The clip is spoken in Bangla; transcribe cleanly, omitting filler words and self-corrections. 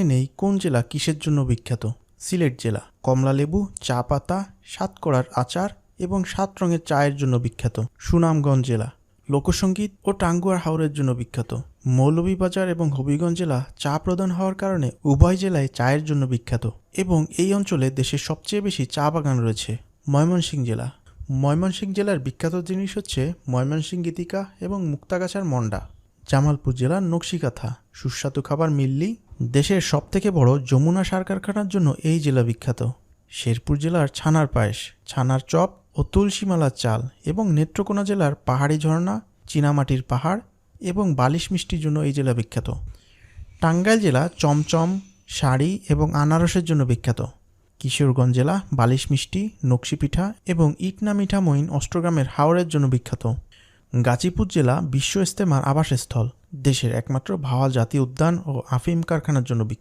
নেই কোন জেলা কিসের জন্য বিখ্যাত? সিলেট জেলা কমলালেবু, চা পাতা, সাতকড়ার আচার এবং 7 রঙের চায়ের জন্য বিখ্যাত। সুনামগঞ্জ জেলা লোকসঙ্গীত ও টাঙ্গুয়ার হাওরের জন্য বিখ্যাত। মৌলভীবাজার এবং হবিগঞ্জ জেলা চা প্রধান হওয়ার কারণে উভয় জেলায় চায়ের জন্য বিখ্যাত এবং এই অঞ্চলে দেশের সবচেয়ে বেশি চা বাগান রয়েছে। ময়মনসিংহ জেলা জেলার বিখ্যাত জিনিস হচ্ছে ময়মনসিংহ গীতিকা এবং মুক্তাগাছার মন্ডা। জামালপুর জেলার নকশিকাথা সুস্বাদু খাবার মিললি। দেশের সবথেকে বড় যমুনা সার কারখানার জন্য এই জেলা বিখ্যাত। শেরপুর জেলার ছানার পায়েস, ছানার চপ ও তুলসীমালার চাল এবং নেত্রকোনা জেলার পাহাড়ি ঝর্ণা, চীনামাটির পাহাড় এবং বালিশ মিষ্টির জন্য এই জেলা বিখ্যাত। টাঙ্গাইল জেলা চমচম, শাড়ি এবং আনারসের জন্য বিখ্যাত। কিশোরগঞ্জ জেলা বালিশ মিষ্টি, নকশি পিঠা এবং ইটনা মিঠামইন অষ্টগ্রামের হাওরের জন্য বিখ্যাত। গাজীপুর জেলা বিশ্ব ইজতেমার আবাসস্থল, দেশের একমাত্র ভাওয়াল জাতীয় উদ্যান ও আফিম কারখানার জন্য বিখ্যাত।